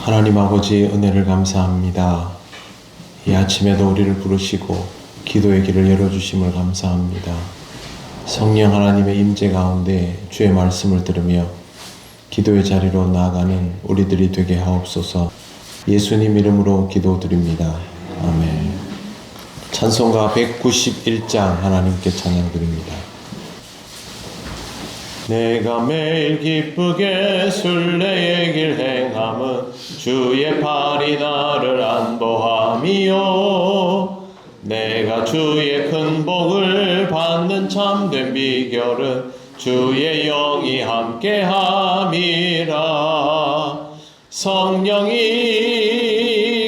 하나님 아버지 은혜를 감사합니다. 이 아침에도 우리를 부르시고 기도의 길을 열어주심을 감사합니다. 성령 하나님의 임재 가운데 주의 말씀을 들으며 기도의 자리로 나아가는 우리들이 되게 하옵소서. 예수님 이름으로 기도드립니다. 아멘. 찬송가 191장 하나님께 찬양드립니다. 내가 매일 기쁘게 순례의 길 행함은 주의 팔이 나를 안보함이요. 내가 주의 큰 복을 받는 참된 비결은 주의 영이 함께함이라. 성령이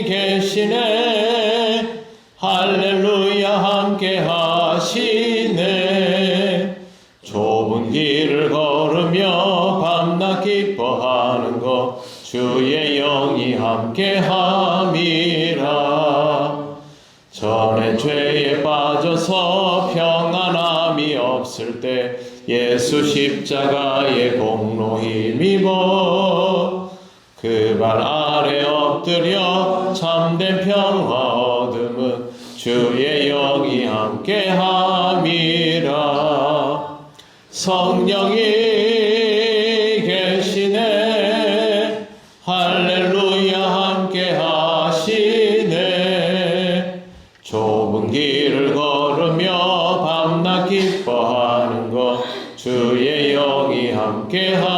계시네, 할렐루야 함께하시네. 좁은 길을 걸으며 밤낮 기뻐하는 것 주의 영이 함께함이라. 전에 죄에 빠져서 평안함이 없을 때 예수 십자가의 공로 힘입어 그 발 아래 엎드려 참된 평화 얻음은 주의 영이 함께함이라. 성령이 계시네, 할렐루야 함께하시네. 좁은 길을 걸으며 밤낮 기뻐하는 것 주의 영이 함께함이라.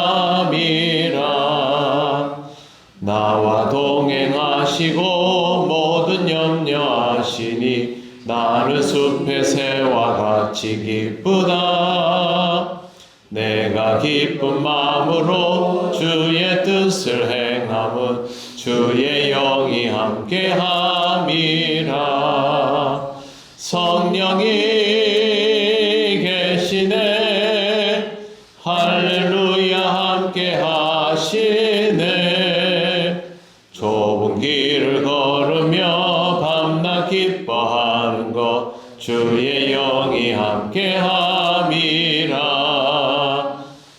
나와 동행하시고 모든 염려하시니 나는 숲의 새와 같이 기쁘다. 내가 기쁜 마음으로 주의 뜻을 행함은 주의 영이 함께함이라. 성령이 계시네, 할렐루야 함께하시네. 좁은 길을 걸으며 밤낮 기뻐하는 것 주의 영이 함께함이라.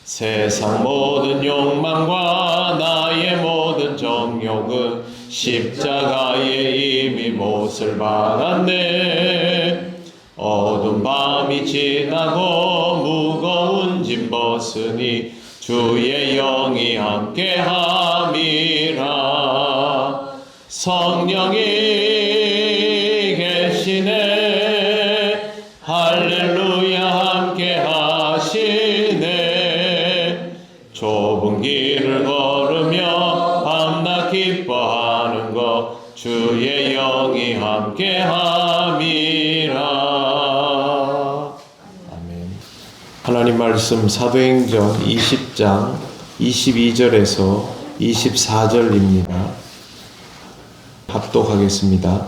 세상 모든 욕망과 나의 모든 정욕은 십자가에 이미 못을 박았네. 어두운 밤이 지나고 무거운 짐 벗으니 주의 영이 함께함이라. 성령이 계시네, 할렐루야 함께하시네. 좁은 길을 걸으며 밤낮 기뻐하는 것 주의 영이 함께함이라. 아멘. 하나님 말씀 사도행전 20장 22절에서 24절입니다. 합독하겠습니다.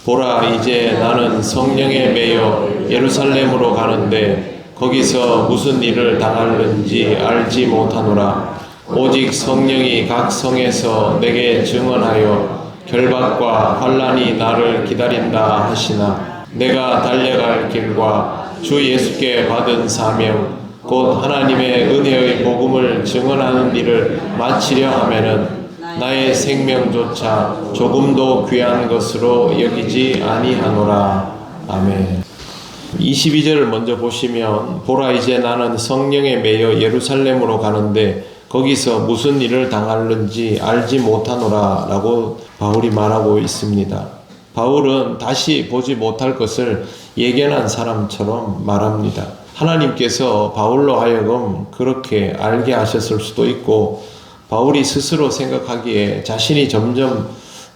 보라, 이제 나는 성령에 매여 예루살렘으로 가는데 거기서 무슨 일을 당하는지 알지 못하노라. 오직 성령이 각 성에서 내게 증언하여 결박과 환난이 나를 기다린다 하시나, 내가 달려갈 길과 주 예수께 받은 사명 곧 하나님의 은혜의 복음을 증언하는 일을 마치려 하면은 나의 생명조차 조금도 귀한 것으로 여기지 아니하노라. 아멘. 22절을 먼저 보시면, 보라, 이제 나는 성령에 매여 예루살렘으로 가는데 거기서 무슨 일을 당하는지 알지 못하노라 라고 바울이 말하고 있습니다. 바울은 다시 보지 못할 것을 예견한 사람처럼 말합니다. 하나님께서 바울로 하여금 그렇게 알게 하셨을 수도 있고, 바울이 스스로 생각하기에 자신이 점점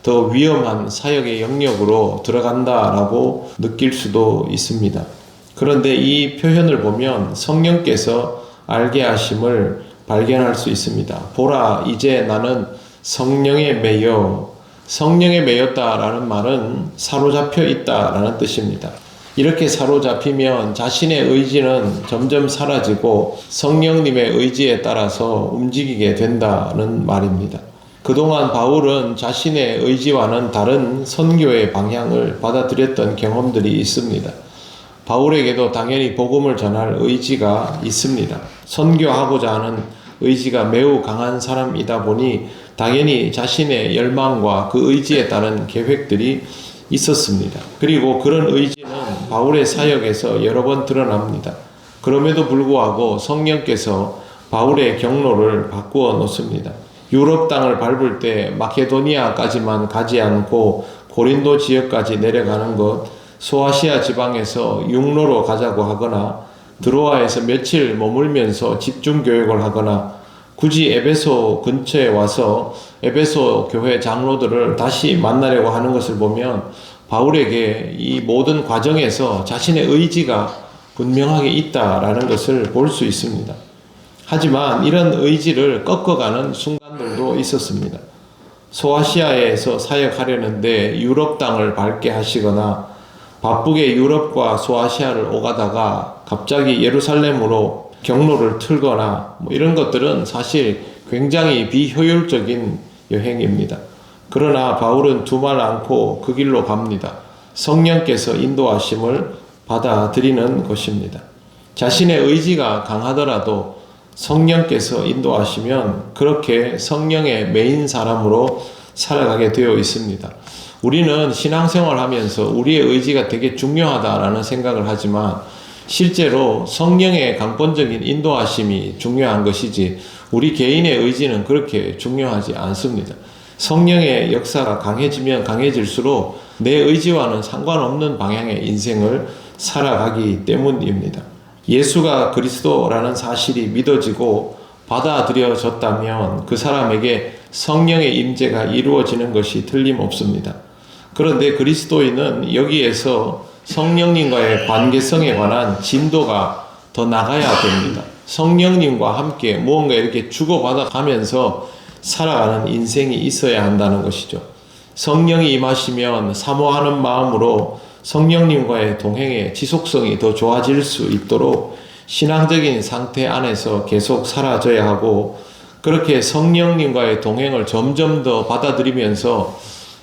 더 위험한 사역의 영역으로 들어간다라고 느낄 수도 있습니다. 그런데 이 표현을 보면 성령께서 알게 하심을 발견할 수 있습니다. 보라, 이제 나는 성령에 매여. 성령에 매였다라는 말은 사로잡혀 있다라는 뜻입니다. 이렇게 사로잡히면 자신의 의지는 점점 사라지고 성령님의 의지에 따라서 움직이게 된다는 말입니다. 그동안 바울은 자신의 의지와는 다른 선교의 방향을 받아들였던 경험들이 있습니다. 바울에게도 당연히 복음을 전할 의지가 있습니다. 선교하고자 하는 의지가 매우 강한 사람이다 보니 당연히 자신의 열망과 그 의지에 따른 계획들이 있었습니다. 그리고 그런 의지는 바울의 사역에서 여러 번 드러납니다. 그럼에도 불구하고 성령께서 바울의 경로를 바꾸어 놓습니다. 유럽 땅을 밟을 때 마케도니아까지만 가지 않고 고린도 지역까지 내려가는 것, 소아시아 지방에서 육로로 가자고 하거나 드로아에서 며칠 머물면서 집중 교육을 하거나 굳이 에베소 근처에 와서 에베소 교회 장로들을 다시 만나려고 하는 것을 보면 바울에게 이 모든 과정에서 자신의 의지가 분명하게 있다라는 것을 볼 수 있습니다. 하지만 이런 의지를 꺾어가는 순간들도 있었습니다. 소아시아에서 사역하려는데 유럽 땅을 밟게 하시거나 바쁘게 유럽과 소아시아를 오가다가 갑자기 예루살렘으로 경로를 틀거나 이런 것들은 사실 굉장히 비효율적인 여행입니다. 그러나 바울은 두말 않고 그 길로 갑니다. 성령께서 인도하심을 받아들이는 것입니다. 자신의 의지가 강하더라도 성령께서 인도하시면 그렇게 성령의 메인 사람으로 살아가게 되어 있습니다. 우리는 신앙생활 하면서 우리의 의지가 되게 중요하다라는 생각을 하지만 실제로 성령의 강권적인 인도하심이 중요한 것이지 우리 개인의 의지는 그렇게 중요하지 않습니다. 성령의 역사가 강해지면 강해질수록 내 의지와는 상관없는 방향의 인생을 살아가기 때문입니다. 예수가 그리스도라는 사실이 믿어지고 받아들여졌다면 그 사람에게 성령의 임재가 이루어지는 것이 틀림없습니다. 그런데 그리스도인은 여기에서 성령님과의 관계성에 관한 진도가 더 나가야 됩니다. 성령님과 함께 무언가 이렇게 주고받아 가면서 살아가는 인생이 있어야 한다는 것이죠. 성령이 임하시면 사모하는 마음으로 성령님과의 동행의 지속성이 더 좋아질 수 있도록 신앙적인 상태 안에서 계속 사라져야 하고 그렇게 성령님과의 동행을 점점 더 받아들이면서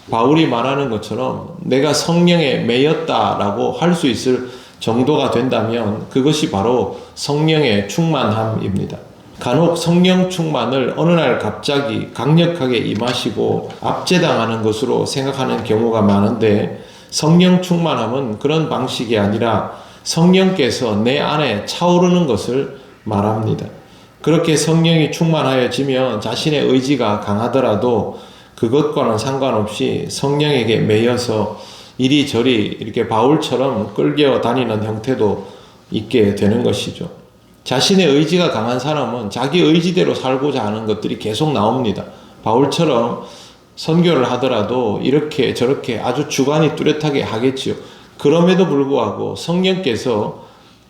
바울이 말하는 것처럼 내가 성령에 매였다라고 할 수 있을 정도가 된다면 그것이 바로 성령의 충만함입니다. 간혹 성령 충만을 어느 날 갑자기 강력하게 임하시고 압제당하는 것으로 생각하는 경우가 많은데 성령 충만함은 그런 방식이 아니라 성령께서 내 안에 차오르는 것을 말합니다. 그렇게 성령이 충만하여지면 자신의 의지가 강하더라도 그것과는 상관없이 성령에게 매여서 이리저리 이렇게 바울처럼 끌겨 다니는 형태도 있게 되는 것이죠. 자신의 의지가 강한 사람은 자기 의지대로 살고자 하는 것들이 계속 나옵니다. 바울처럼 선교를 하더라도 이렇게 저렇게 아주 주관이 뚜렷하게 하겠지요. 그럼에도 불구하고 성령께서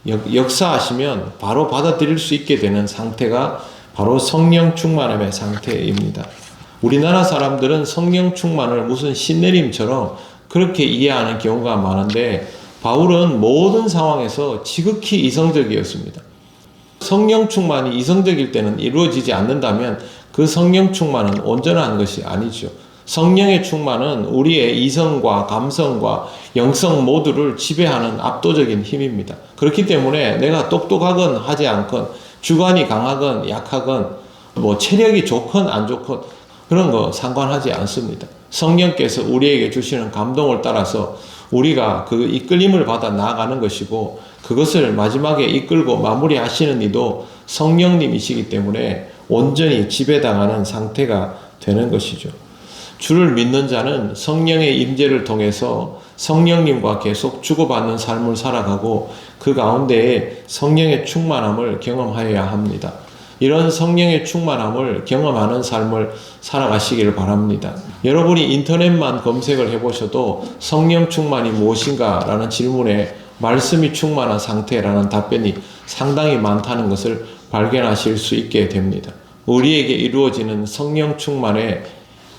역사하시면 바로 받아들일 수 있게 되는 상태가 바로 성령 충만함의 상태입니다. 우리나라 사람들은 성령 충만을 무슨 신내림처럼 그렇게 이해하는 경우가 많은데 바울은 모든 상황에서 지극히 이성적이었습니다. 성령 충만이 이성적일 때는 이루어지지 않는다면 그 성령 충만은 온전한 것이 아니죠. 성령의 충만은 우리의 이성과 감성과 영성 모두를 지배하는 압도적인 힘입니다. 그렇기 때문에 내가 똑똑하건 하지 않건 주관이 강하건 약하건 체력이 좋건 안 좋건 그런 거 상관하지 않습니다. 성령께서 우리에게 주시는 감동을 따라서 우리가 그 이끌림을 받아 나아가는 것이고 그것을 마지막에 이끌고 마무리하시는 이도 성령님이시기 때문에 온전히 지배당하는 상태가 되는 것이죠. 주를 믿는 자는 성령의 임재를 통해서 성령님과 계속 주고받는 삶을 살아가고 그 가운데에 성령의 충만함을 경험하여야 합니다. 이런 성령의 충만함을 경험하는 삶을 살아가시기를 바랍니다. 여러분이 인터넷만 검색을 해보셔도 성령 충만이 무엇인가 라는 질문에 말씀이 충만한 상태라는 답변이 상당히 많다는 것을 발견하실 수 있게 됩니다. 우리에게 이루어지는 성령 충만의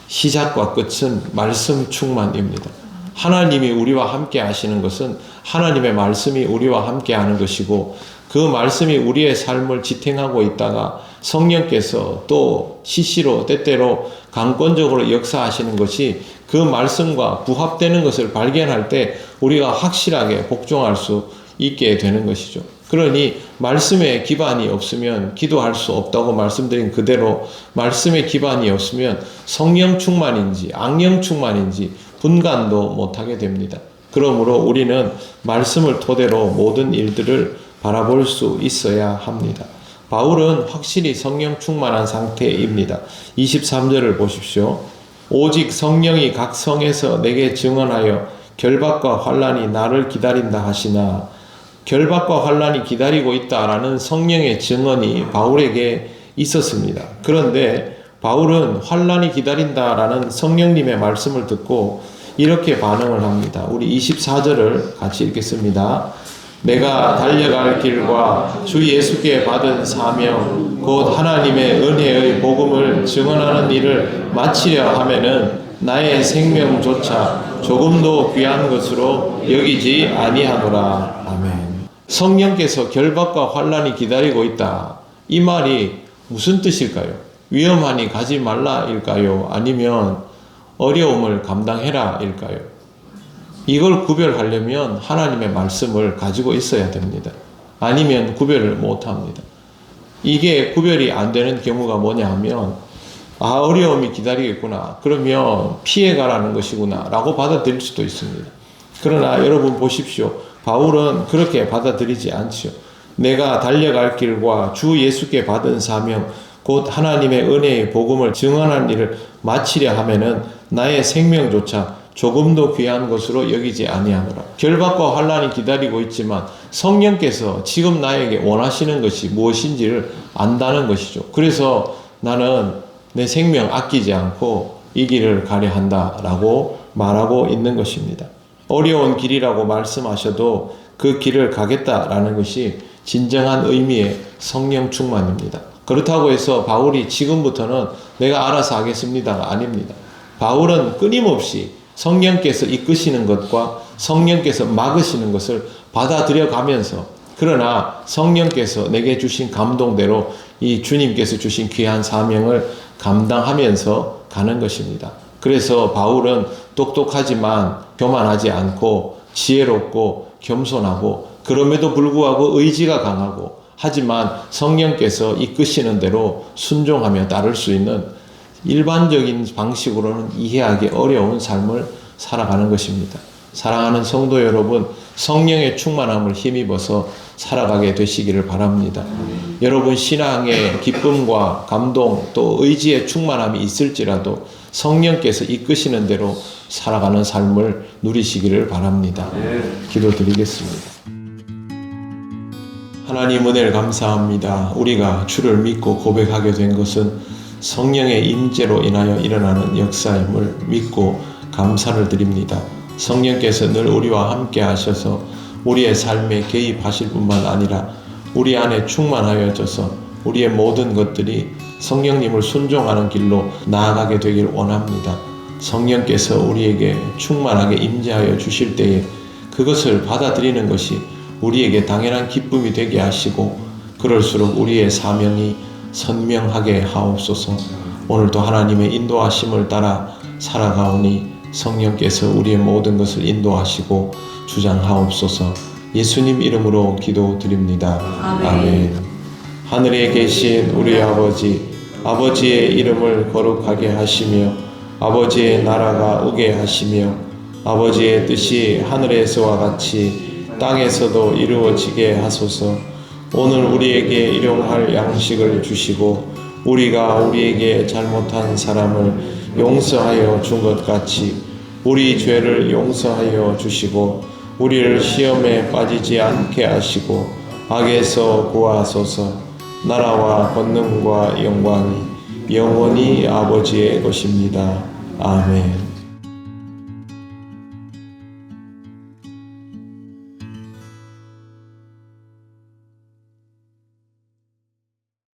시작과 끝은 말씀 충만입니다. 하나님이 우리와 함께 하시는 것은 하나님의 말씀이 우리와 함께 하는 것이고 그 말씀이 우리의 삶을 지탱하고 있다가 성령께서 또 시시로 때때로 강권적으로 역사하시는 것이 그 말씀과 부합되는 것을 발견할 때 우리가 확실하게 복종할 수 있게 되는 것이죠. 그러니 말씀에 기반이 없으면 기도할 수 없다고 말씀드린 그대로 말씀에 기반이 없으면 성령 충만인지 악령 충만인지 분간도 못하게 됩니다. 그러므로 우리는 말씀을 토대로 모든 일들을 바라볼 수 있어야 합니다. 바울은 확실히 성령 충만한 상태입니다. 23절을 보십시오. 오직 성령이 각 성에서 내게 증언하여 결박과 환난이 나를 기다린다 하시나, 결박과 환난이 기다리고 있다라는 성령의 증언이 바울에게 있었습니다. 그런데 바울은 환난이 기다린다라는 성령님의 말씀을 듣고 이렇게 반응을 합니다. 우리 24절을 같이 읽겠습니다. 내가 달려갈 길과 주 예수께 받은 사명 곧 하나님의 은혜의 복음을 증언하는 일을 마치려 하면은 나의 생명조차 조금도 귀한 것으로 여기지 아니하노라. 아멘. 성령께서 결박과 환난이 기다리고 있다. 이 말이 무슨 뜻일까요? 위험하니 가지 말라일까요? 아니면 어려움을 감당해라 일까요? 이걸 구별하려면 하나님의 말씀을 가지고 있어야 됩니다. 아니면 구별을 못합니다. 이게 구별이 안 되는 경우가 뭐냐 하면 어려움이 기다리겠구나. 그러면 피해가라는 것이구나 라고 받아들일 수도 있습니다. 그러나 여러분 보십시오. 바울은 그렇게 받아들이지 않지요. 내가 달려갈 길과 주 예수께 받은 사명 곧 하나님의 은혜의 복음을 증언한 일을 마치려 하면은 나의 생명조차 조금도 귀한 것으로 여기지 아니하노라. 결박과 환난이 기다리고 있지만 성령께서 지금 나에게 원하시는 것이 무엇인지를 안다는 것이죠. 그래서 나는 내 생명 아끼지 않고 이 길을 가려 한다라고 말하고 있는 것입니다. 어려운 길이라고 말씀하셔도 그 길을 가겠다라는 것이 진정한 의미의 성령 충만입니다. 그렇다고 해서 바울이 지금부터는 내가 알아서 하겠습니다가 아닙니다. 바울은 끊임없이 성령께서 이끄시는 것과 성령께서 막으시는 것을 받아들여 가면서, 그러나 성령께서 내게 주신 감동대로 이 주님께서 주신 귀한 사명을 감당하면서 가는 것입니다. 그래서 바울은 똑똑하지만 교만하지 않고 지혜롭고 겸손하고 그럼에도 불구하고 의지가 강하고, 하지만 성령께서 이끄시는 대로 순종하며 따를 수 있는 일반적인 방식으로는 이해하기 어려운 삶을 살아가는 것입니다. 사랑하는 성도 여러분, 성령의 충만함을 힘입어서 살아가게 되시기를 바랍니다. 여러분 신앙에 기쁨과 감동 또 의지의 충만함이 있을지라도 성령께서 이끄시는 대로 살아가는 삶을 누리시기를 바랍니다. 기도드리겠습니다. 하나님 은혜를 감사합니다. 우리가 주를 믿고 고백하게 된 것은 성령의 임재로 인하여 일어나는 역사임을 믿고 감사를 드립니다. 성령께서 늘 우리와 함께 하셔서 우리의 삶에 개입하실 뿐만 아니라 우리 안에 충만하여져서 우리의 모든 것들이 성령님을 순종하는 길로 나아가게 되길 원합니다. 성령께서 우리에게 충만하게 임재하여 주실 때에 그것을 받아들이는 것이 우리에게 당연한 기쁨이 되게 하시고, 그럴수록 우리의 사명이 선명하게 하옵소서. 오늘도 하나님의 인도하심을 따라 살아가오니 성령께서 우리의 모든 것을 인도하시고 주장하옵소서. 예수님 이름으로 기도드립니다. 아멘. 하늘에 계신 우리 아버지, 아버지의 이름을 거룩하게 하시며 아버지의 나라가 오게 하시며 아버지의 뜻이 하늘에서와 같이 땅에서도 이루어지게 하소서. 오늘 우리에게 일용할 양식을 주시고 우리가 우리에게 잘못한 사람을 용서하여 준 것 같이 우리 죄를 용서하여 주시고 우리를 시험에 빠지지 않게 하시고 악에서 구하소서. 나라와 권능과 영광이 영원히 아버지의 것입니다. 아멘.